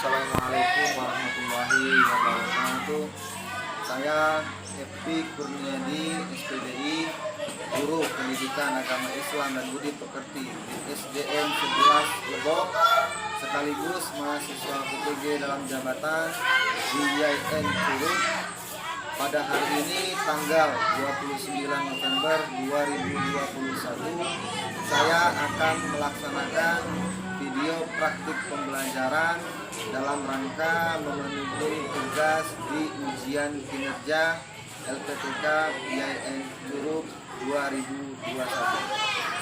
Assalamualaikum warahmatullahi wabarakatuh. Saya Epik Kurniadi, SPDI, Guru Pendidikan Agama Islam dan Budi Pekerti di SDN 11 Lebok, sekaligus mahasiswa PPG dalam jabatan di YIN Curug. Pada hari ini tanggal 29 November 2021, saya akan melaksanakan video praktik pembelajaran dalam rangka memenuhi tugas di ujian kinerja LPTK YIN Curug 2021.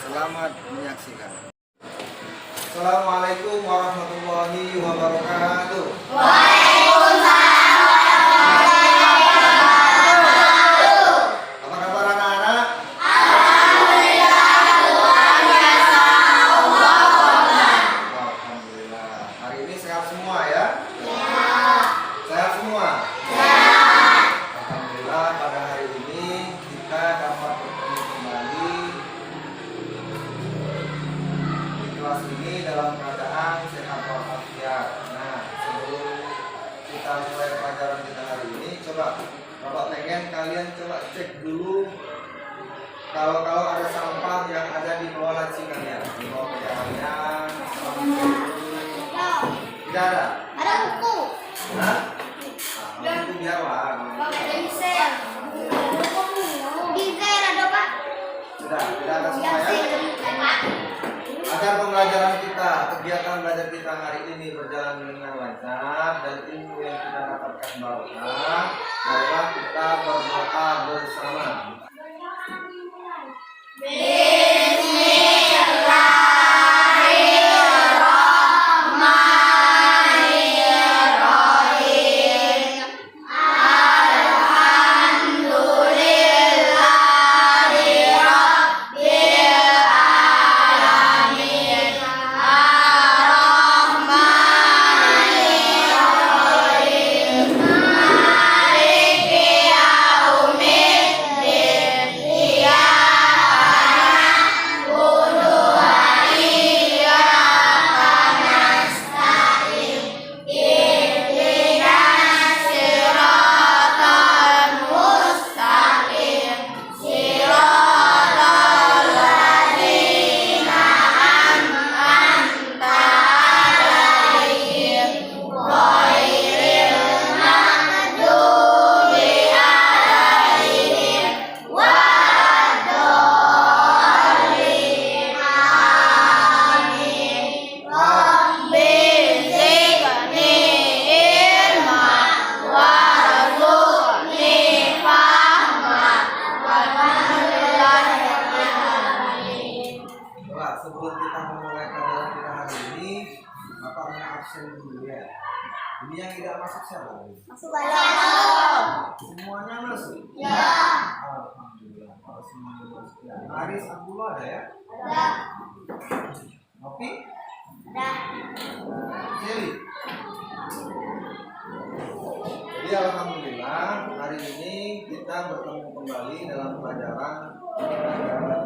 Selamat menyaksikan. Assalamualaikum warahmatullahi wabarakatuh. Ini dalam keadaan sehat walafiat. Nah, sebelum kita mulai pelajaran kita hari ini, coba Bapak pengen kalian coba cek dulu kalau ada sampah yang ada di bawah laci kalian, di bawah meja kalian. Tidak ada? Ada buku. Hah? Nah, buku biarlah. Di sel ada Pak? Tidak ada semua ya? Agar pembelajaran kita, kegiatan belajar kita hari ini berjalan dengan lancar dan ilmu yang kita dapatkan barokah, marilah kita berdoa bersama. Sebelum kita memulai pelajaran kita hari ini, Bapak mau absen dulu ya. Ini yang tidak masuk siapa? Masuk banyak. Semuanya masuk? Ya. Alhamdulillah. Kalau semuanya masuk ya. Haris Abdullah ada ya? Ada. Nopi? Ada. Jelly? Jadi alhamdulillah hari ini kita bertemu kembali dalam pelajaran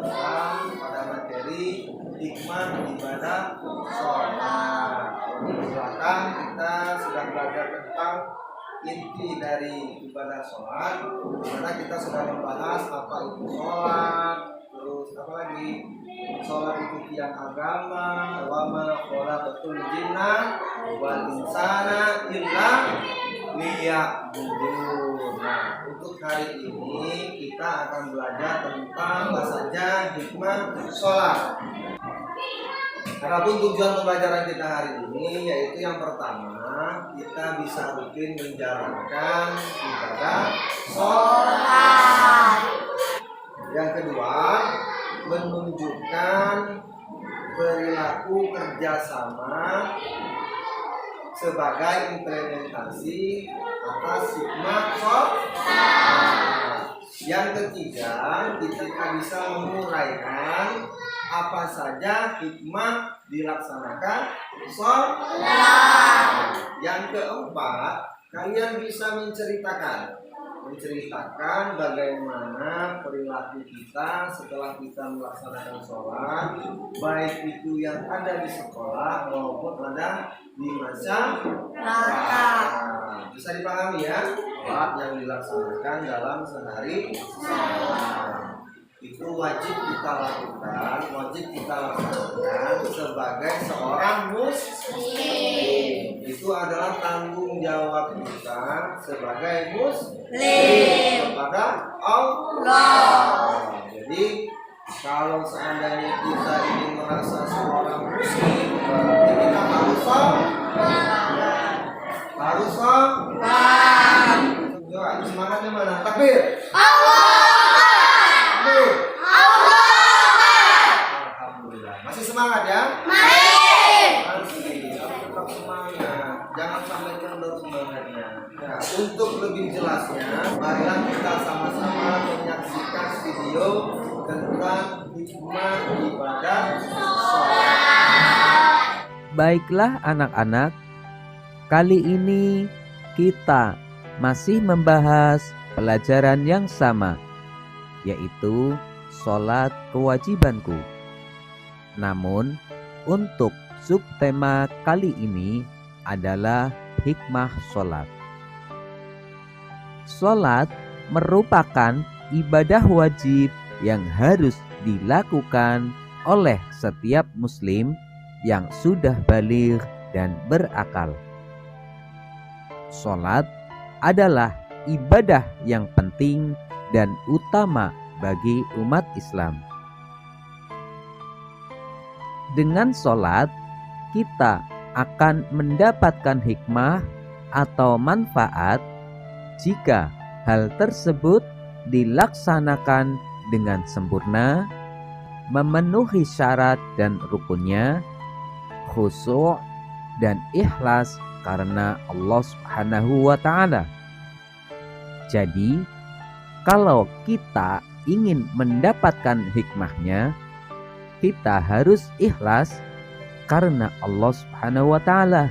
Islam pada materi hikmah ibadah sholat. Di belakang kita sudah belajar tentang inti dari ibadah sholat, karena kita sudah membahas apa itu sholat, terus apa lagi, sholat itu tiang agama, wama khalaqatul jinna wal insana illa liya'budun. Nah, untuk hari ini kita akan belajar tentang apa saja hikmah sholat. Adapun tujuan pembelajaran kita hari ini yaitu yang pertama, kita bisa rutin menjalankan ibadah sholat. Yang kedua, menunjukkan perilaku kerjasama sebagai implementasi atas hikmah sholat. Yang ketiga, kita bisa menguraikan apa saja hikmah dilaksanakan sholat. Yang keempat, kalian bisa menceritakan menceritakan bagaimana perilaku kita setelah kita melaksanakan sholat, baik itu yang ada di sekolah maupun ada di masyarakat. Bisa dipahami ya, sholat yang dilaksanakan dalam sehari itu wajib kita lakukan, wajib kita laksanakan sebagai seorang muslim. Itu adalah tanggung jawab kita sebagai muslim kepada Allah. Jadi kalau seandainya kita ingin merasa seorang muslim, berarti kita harus sholat. Harus sholat. Coba semangatnya mana? Takbir. Alhamdulillah. Masih semangat ya? Masih. Tetap semangat. Jangan sampai kendor semangatnya. Ya, untuk lebih jelasnya, marilah kita sama-sama menyaksikan video tentang hikmah ibadah sholat. Baiklah anak-anak, kali ini kita masih membahas pelajaran yang sama, yaitu sholat kewajibanku. Namun, untuk subtema kali ini adalah hikmah sholat. Sholat merupakan ibadah wajib yang harus dilakukan oleh setiap muslim yang sudah baligh dan berakal. Sholat adalah ibadah yang penting dan utama bagi umat Islam. Dengan sholat, kita akan mendapatkan hikmah atau manfaat jika hal tersebut dilaksanakan dengan sempurna, memenuhi syarat dan rukunnya, khusyuk dan ikhlas karena Allah Subhanahu wa Ta'ala. Jadi, kalau kita ingin mendapatkan hikmahnya, kita harus ikhlas karena Allah Subhanahu wa Ta'ala,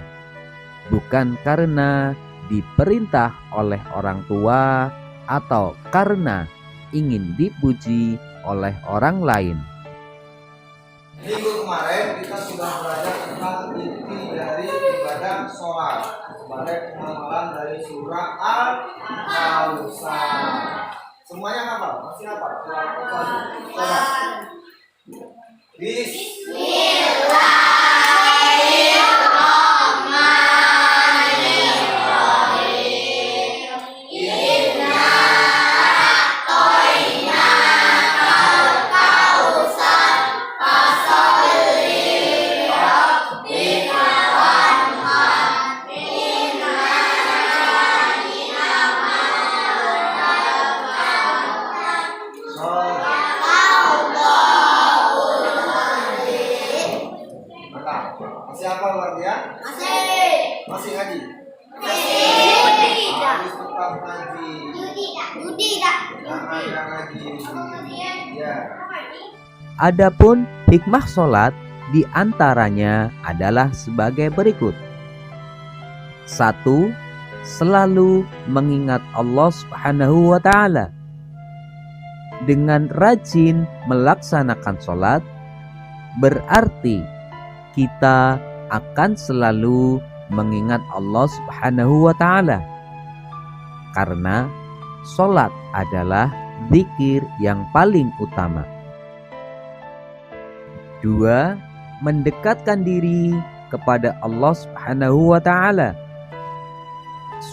bukan karena diperintah oleh orang tua atau karena ingin dipuji oleh orang lain. Minggu kemarin kita sudah belajar tentang inti dari ibadah sholat sebagai pengamalan dari surah Al-Kautsar. Semuanya hafal? Masih hafal? Coba. Masih hafal berarti ya? Masih ngaji? Harus tetap ngaji. Jangan ngaji. Ya. Adapun hikmah sholat diantaranya adalah sebagai berikut. 1. Selalu mengingat Allah Subhanahu wa Ta'ala. Dengan rajin melaksanakan sholat, berarti kita akan selalu mengingat Allah Subhanahu wa Ta'ala. Karena sholat adalah zikir yang paling utama. 2. Mendekatkan diri kepada Allah Subhanahu wa Ta'ala.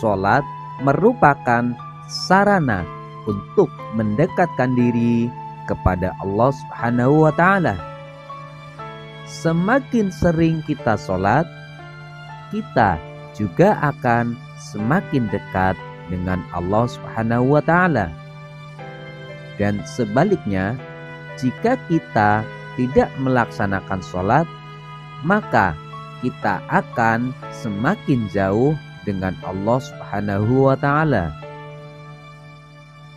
Sholat merupakan sarana untuk mendekatkan diri kepada Allah Subhanahu wa Ta'ala. Semakin sering kita sholat, kita juga akan semakin dekat dengan Allah Subhanahu wa Ta'ala. Dan sebaliknya, jika kita tidak melaksanakan sholat, maka kita akan semakin jauh dengan Allah Subhanahu wa Ta'ala.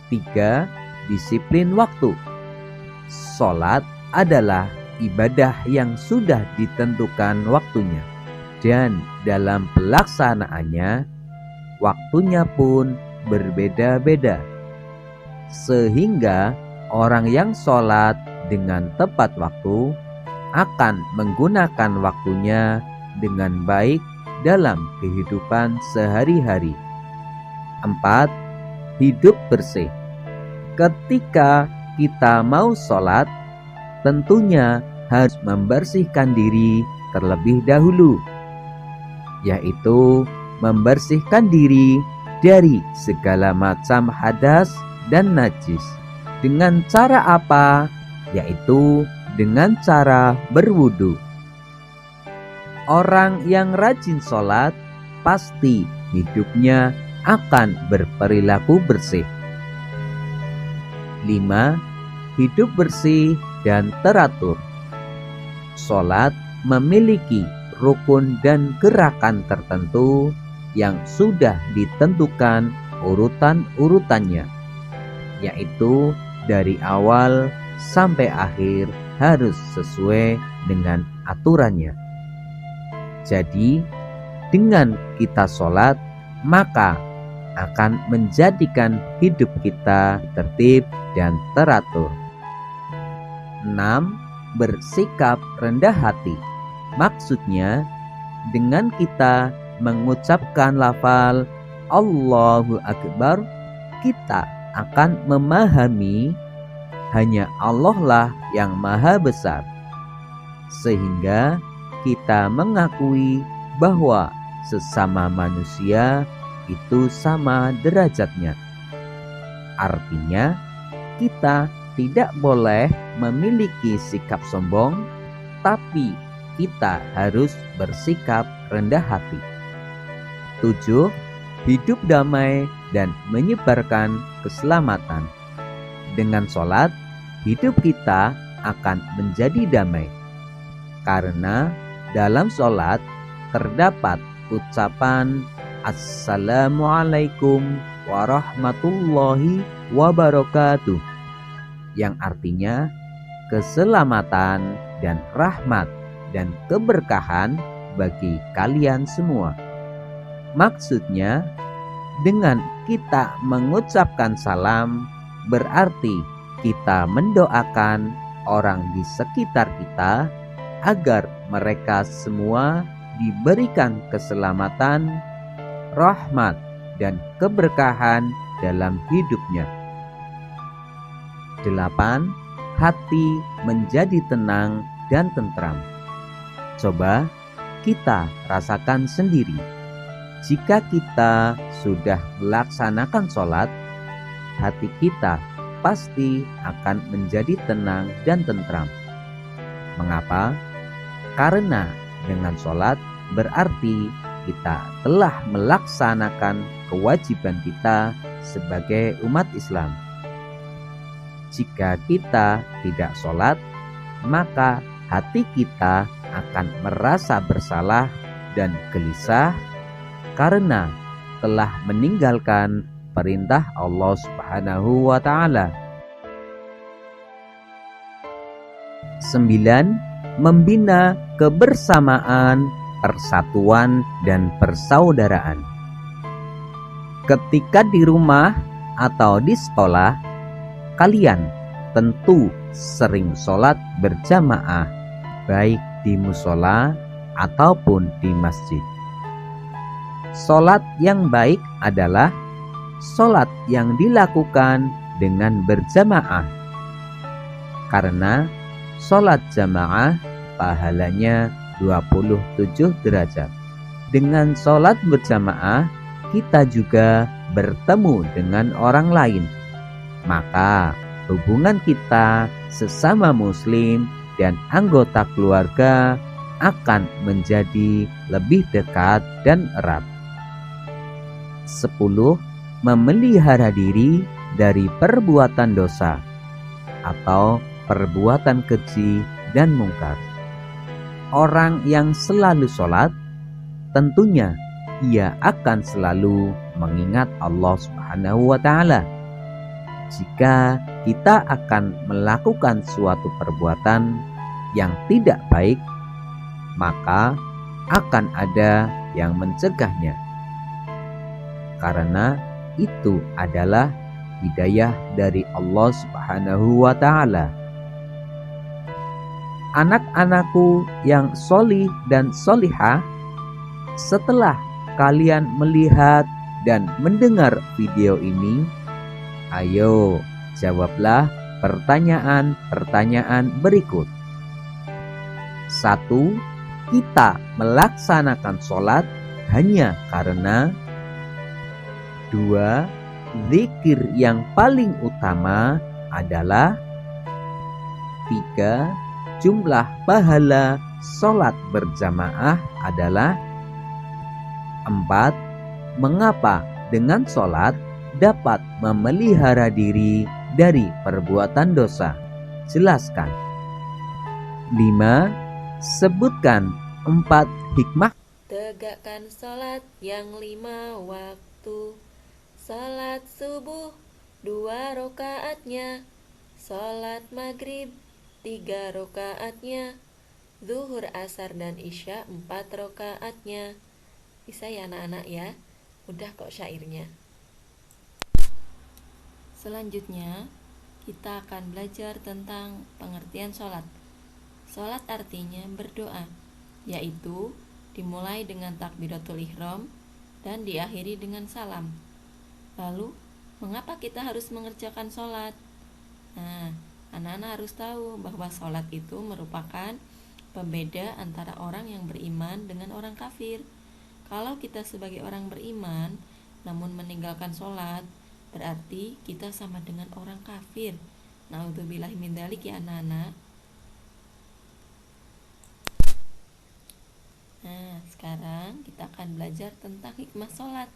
3. Disiplin waktu. Sholat adalah ibadah yang sudah ditentukan waktunya, dan dalam pelaksanaannya waktunya pun berbeda-beda. Sehingga orang yang sholat dengan tepat waktu akan menggunakan waktunya dengan baik dalam kehidupan sehari-hari. 4. Hidup bersih. Ketika kita mau sholat, tentunya harus membersihkan diri terlebih dahulu, yaitu membersihkan diri dari segala macam hadas dan najis. Dengan cara apa? Yaitu dengan cara berwudu. Orang yang rajin sholat pasti hidupnya akan berperilaku bersih. 5. Hidup bersih dan teratur. Sholat memiliki rukun dan gerakan tertentu yang sudah ditentukan urutan-urutannya, yaitu dari awal sampai akhir harus sesuai dengan aturannya. Jadi, dengan kita sholat, maka akan menjadikan hidup kita tertib dan teratur. 6. Bersikap rendah hati. Maksudnya, dengan kita mengucapkan lafal Allahu Akbar, kita akan memahami hanya Allah lah yang maha besar, sehingga kita mengakui bahwa sesama manusia itu sama derajatnya. Artinya, kita tidak boleh memiliki sikap sombong, tapi kita harus bersikap rendah hati. 7. Hidup damai dan menyebarkan keselamatan. Dengan sholat, hidup kita akan menjadi damai. Karena dalam sholat terdapat ucapan Assalamualaikum warahmatullahi wabarakatuh, yang artinya keselamatan dan rahmat dan keberkahan bagi kalian semua. Maksudnya, dengan kita mengucapkan salam, berarti kita mendoakan orang di sekitar kita agar mereka semua diberikan keselamatan, rahmat, dan keberkahan dalam hidupnya. 8. Hati menjadi tenang dan tentram. Coba kita rasakan sendiri. Jika kita sudah melaksanakan sholat, hati kita pasti akan menjadi tenang dan tentram. Mengapa? Karena dengan sholat berarti kita telah melaksanakan kewajiban kita sebagai umat Islam. Jika kita tidak sholat, maka hati kita akan merasa bersalah dan gelisah karena telah meninggalkan perintah Allah Subhanahu wa Ta'ala. 9. Membina kebersamaan, persatuan, dan persaudaraan. Ketika di rumah atau di sekolah, kalian tentu sering sholat berjamaah, baik di musola ataupun di masjid. Sholat yang baik adalah sholat yang dilakukan dengan berjamaah, karena sholat jamaah pahalanya 27 derajat. Dengan sholat berjamaah, kita juga bertemu dengan orang lain. Maka hubungan kita sesama muslim dan anggota keluarga akan menjadi lebih dekat dan erat. 10. Memelihara diri dari perbuatan dosa atau perbuatan keji dan mungkar. Orang yang selalu sholat, tentunya ia akan selalu mengingat Allah Subhanahu wa Ta'ala. Jika kita akan melakukan suatu perbuatan yang tidak baik, maka akan ada yang mencegahnya. Karena itu adalah hidayah dari Allah Subhanahu wa Ta'ala. Anak-anakku yang solih dan solihah, setelah kalian melihat dan mendengar video ini, ayo jawablah pertanyaan-pertanyaan berikut. 1. Kita melaksanakan sholat hanya karena 2. Zikir yang paling utama adalah 3. Jumlah pahala sholat berjamaah adalah 4. Mengapa dengan sholat dapat memelihara diri dari perbuatan dosa? Jelaskan. 5. Sebutkan 4 hikmah. Tegakkan sholat yang 5 waktu. Sholat subuh 2 rakaatnya, sholat maghrib 3 rakaatnya, zuhur, asar, dan isya 4 rakaatnya. Bisa ya anak-anak ya? Udah kok syairnya. Selanjutnya kita akan belajar tentang pengertian sholat. Sholat artinya berdoa, yaitu dimulai dengan takbiratul ihram dan diakhiri dengan salam. Lalu, mengapa kita harus mengerjakan sholat? Nah, anak-anak harus tahu bahwa sholat itu merupakan pembeda antara orang yang beriman dengan orang kafir. Kalau kita sebagai orang beriman namun meninggalkan sholat, berarti kita sama dengan orang kafir. Na'udzubillahi min dzalik ya anak-anak. Nah, sekarang kita akan belajar tentang hikmah sholat.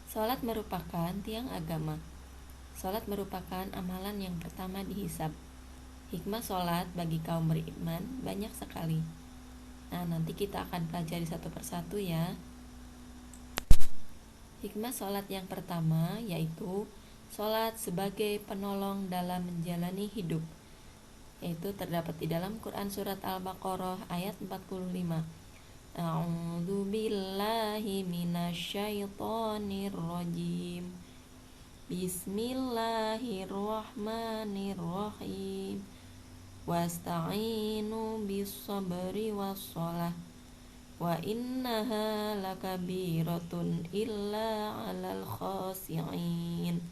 Sholat merupakan tiang agama. Sholat merupakan amalan yang pertama dihisab. Hikmah sholat bagi kaum beriman banyak sekali. Nah, nanti kita akan pelajari satu persatu ya. Hikmah sholat yang pertama yaitu sholat sebagai penolong dalam menjalani hidup, yaitu terdapat di dalam Quran surat Al-Baqarah ayat 45. A'udzu billahi minasyaitonir rajim. Bismillahirrahmanirrahim. Wasta'inu bis-sabri was-shalah. Wa innaha lakabiratun illa 'alal khashi'in.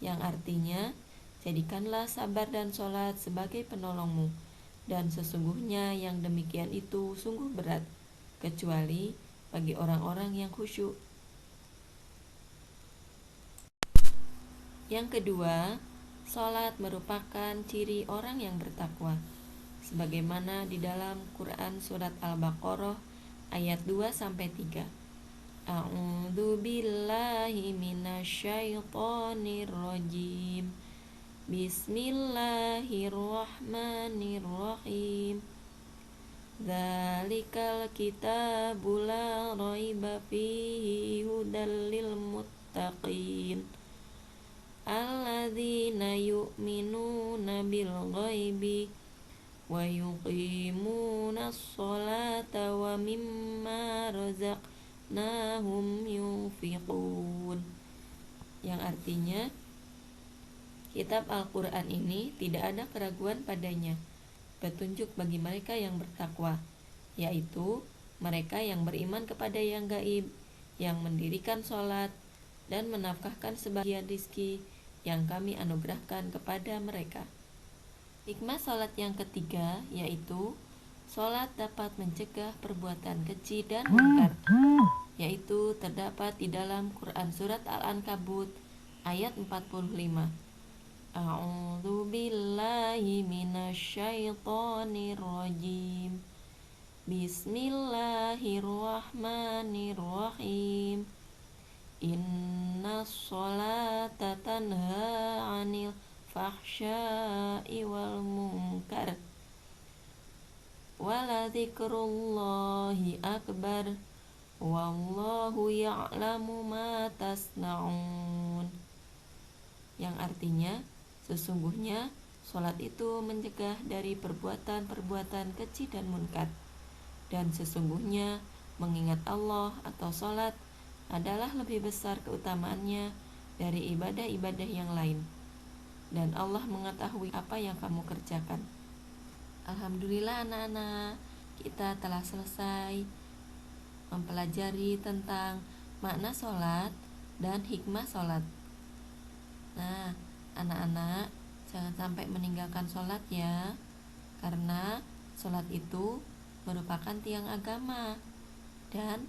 Yang artinya, jadikanlah sabar dan sholat sebagai penolongmu, dan sesungguhnya yang demikian itu sungguh berat, kecuali bagi orang-orang yang khusyuk. Yang kedua, sholat merupakan ciri orang yang bertakwa, sebagaimana di dalam Quran surat Al-Baqarah ayat 2-3. A'udzu billahi minasyaitonir rajim. Bismillahirrahmanirrahim. Dzalikal kitabu la raiba fihi hudal lil muttaqin. Alladzina yu'minuna bil ghaibi wa yuqimunas sholata wa mimma razaqnahum yunfiqun. Yang artinya, kitab Al-Quran ini tidak ada keraguan padanya, petunjuk bagi mereka yang bertakwa, yaitu mereka yang beriman kepada yang gaib, yang mendirikan sholat, dan menafkahkan sebagian rizki yang kami anugerahkan kepada mereka. Hikmah sholat yang ketiga yaitu sholat dapat mencegah perbuatan keji dan munkar, yaitu terdapat di dalam Quran surat Al-Ankabut ayat 45. A'udzu billahi minasyaitonir rajim. Bismillahirrahmanirrahim. Innas sholata tanha 'anil fahsya'i wal munkar. Wala dzikrullahi akbar. Wallahu ya'lamu ma tasna'un. Yang artinya, sesungguhnya sholat itu mencegah dari perbuatan-perbuatan keji dan munkar, dan sesungguhnya mengingat Allah atau sholat adalah lebih besar keutamaannya dari ibadah-ibadah yang lain, dan Allah mengetahui apa yang kamu kerjakan. Alhamdulillah anak-anak, kita telah selesai mempelajari tentang makna sholat dan hikmah sholat. Nah, anak-anak jangan sampai meninggalkan sholat ya, karena sholat itu merupakan tiang agama dan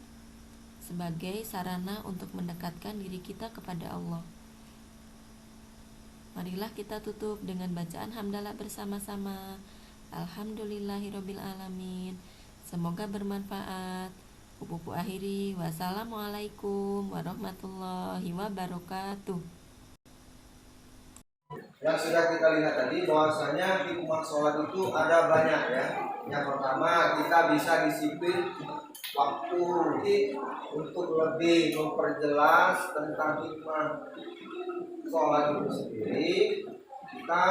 sebagai sarana untuk mendekatkan diri kita kepada Allah. Marilah kita tutup dengan bacaan hamdalah bersama-sama. Alhamdulillahirabbil alamin. Semoga bermanfaat. Pupu akhiri. Wassalamualaikum warahmatullahi wabarakatuh. Yang sudah kita lihat tadi bahwasanya hikmah sholat itu ada banyak ya. Yang pertama, kita bisa disiplin waktu. Untuk lebih memperjelas tentang hikmah sholat itu sendiri, kita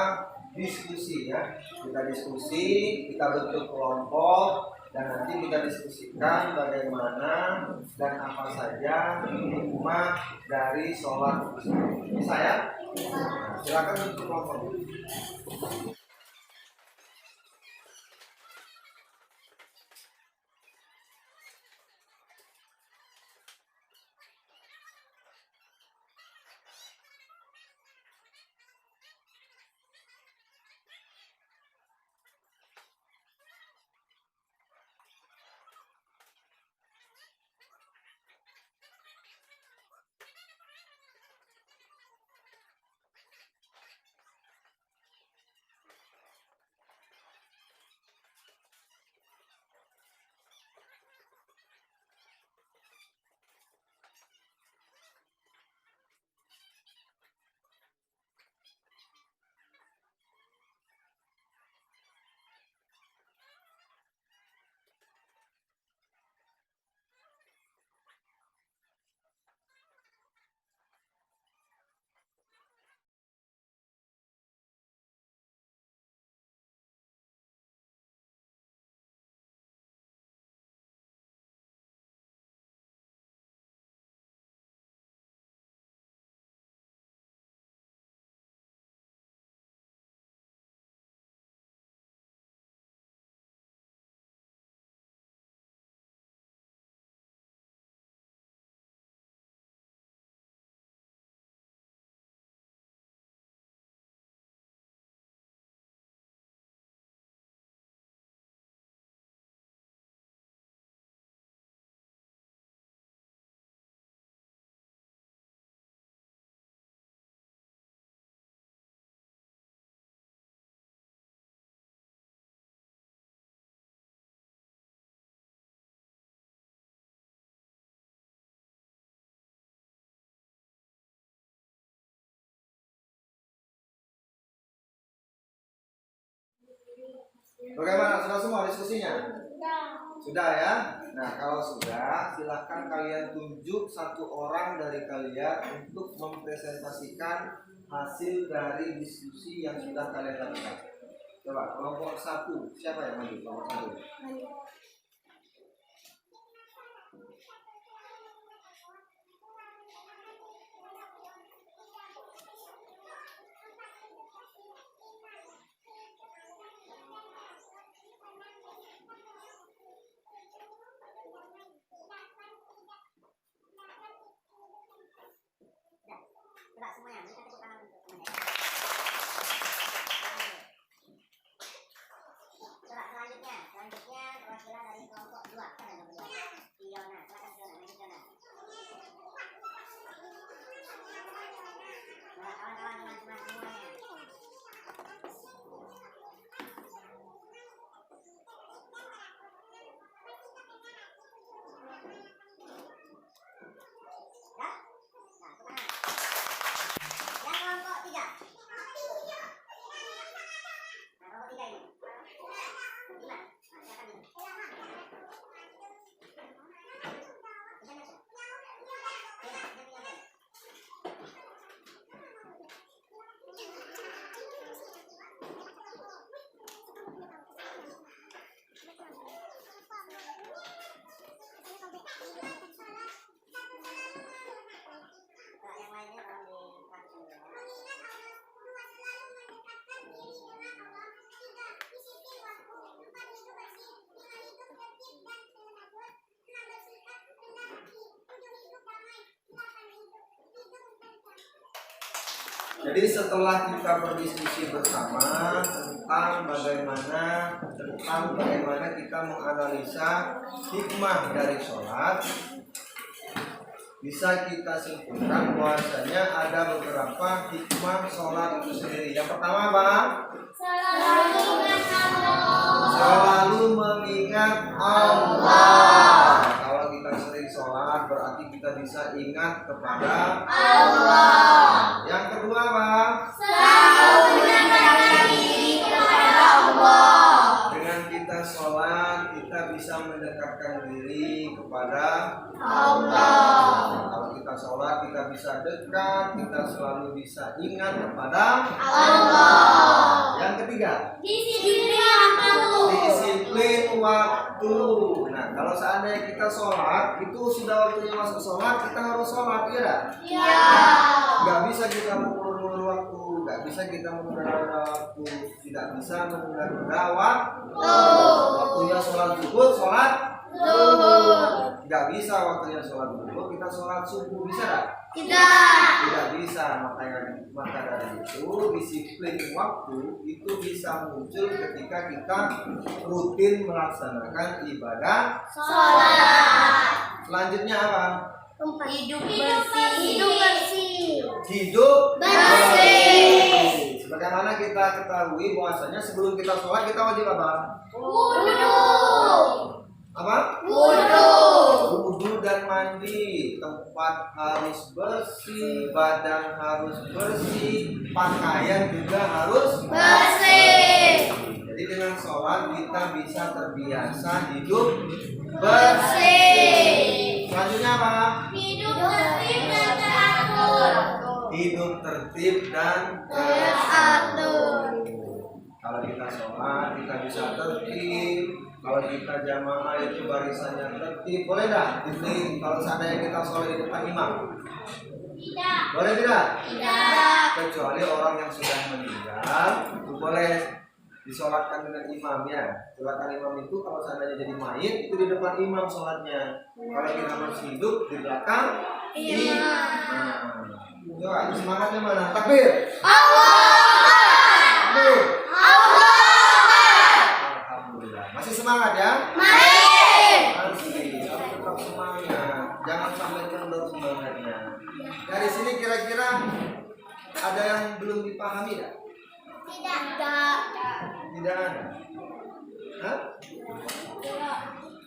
diskusi ya. Kita diskusi, kita bentuk kelompok, dan nanti kita diskusikan bagaimana dan apa saja hikmah dari sholat itu sendiri. Bisa ya? Nah, silakan bentuk kelompok. Bagaimana? Sudah semua diskusinya? Sudah ya? Nah, kalau sudah, silahkan kalian tunjuk satu orang dari kalian untuk mempresentasikan hasil dari diskusi yang sudah kalian lakukan. Coba, kelompok satu. Siapa yang maju? Kelompok satu. Gerak semuanya, kita tepuk tangan untuk semuanya. Gerak selanjutnya perwakilan dari Jadi setelah kita berdiskusi bersama tentang bagaimana kita menganalisa hikmah dari sholat, bisa kita simpulkan bahwasanya ada beberapa hikmah sholat itu sendiri. Yang pertama apa? Selalu mengingat Allah. Kalau kita sering sholat berarti kita bisa ingat kepada Allah. Yang kedua apa? Selalu mendekatkan diri kepada Allah. Dengan kita sholat kita bisa mendekatkan diri kepada Allah. Kalau kita sholat kita bisa dekat, kita selalu bisa ingat kepada Allah. Yang ketiga, disiplin waktu. Nah, kalau seandainya kita sholat, itu sudah waktunya masuk sholat, kita harus sholat, ya? Iya. Gak bisa kita mengulur-ulur waktu, gak bisa kita menunda waktu, tidak bisa menunda waktu. Waktunya sholat zuhur, sholat zuhur. Gak bisa waktunya sholat zuhur, kita sholat subuh, bisa gak? Tidak bisa. Maka dari itu disiplin waktu itu bisa muncul ketika kita rutin melaksanakan ibadah Sholat. Selanjutnya apa? Hidup bersih. Hidup Bersih. Sebagaimana kita ketahui bahwasanya sebelum kita sholat kita wajib apa? Wudu. Apa? Wudu. Wudu dan mandi. Tempat harus bersih, badan harus bersih, pakaian juga harus Bersih. Jadi dengan sholat kita bisa terbiasa hidup Bersih. Selanjutnya apa? Hidup tertib dan teratur. Hidup tertib dan Teratur. Kalau kita sholat kita bisa tertib. Kalau kita jamaah itu barisannya tertib. Boleh dah? Ini kalau seandainya kita sholat di depan imam. Tidak. Boleh tidak? Tidak. Kecuali orang yang sudah meninggal itu boleh disolatkan dengan imamnya. Sholatkan imam itu kalau seandainya jadi mayit itu di depan imam sholatnya. Kalau kita masih hidup di belakang imam. Coba semangatnya mana? Takbir. Takbir. Alhamdulillah. Masih semangat ya? Masih. Harus tetap semangat. Jangan sampai kendor semangatnya. Dari sini kira-kira ada yang belum dipahami tak? Tidak ada. Hah?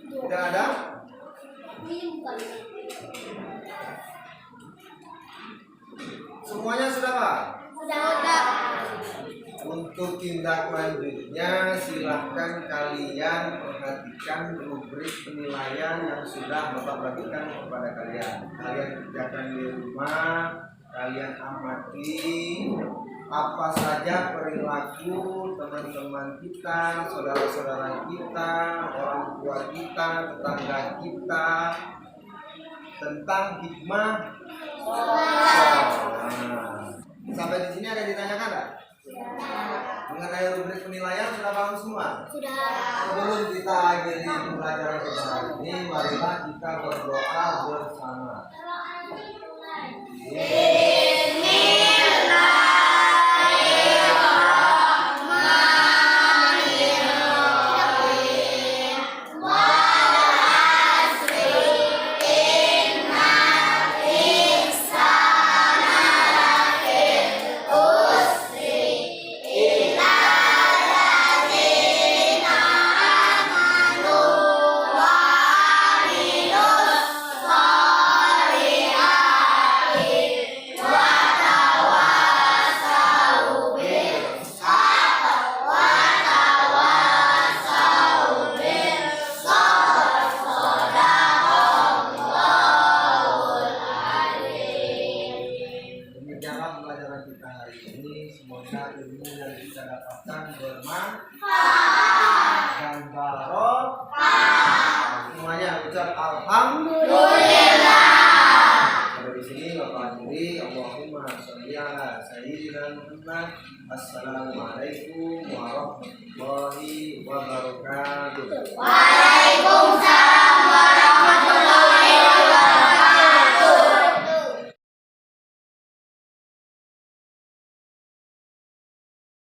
Tidak ada? Semuanya sudah Pak? Untuk tindak lanjutnya silahkan kalian perhatikan rubrik penilaian yang sudah Bapak bagikan kepada kalian. Kalian kerjakan di rumah, kalian amati apa saja perilaku teman-teman kita, saudara-saudara kita, orang tua kita, tetangga kita tentang hikmah sholat. Sampai di sini ada yang ditanyakan tak? Mengenai rubrik penilaian sudah paham semua? Sebelum kita akhiri pelajaran kita hari ini, marilah kita berdoa bersama. Demikianlah pelajaran kita hari ini. Semoga ilmu yang kita dapatkan bermanfaat dan barokah. Semuanya ucap alhamdulillah. Sampai di sini Bapak akhiri. Allahumma sholli ala sayyidina Muhammad. Assalamualaikum warahmatullahi wabarakatuh.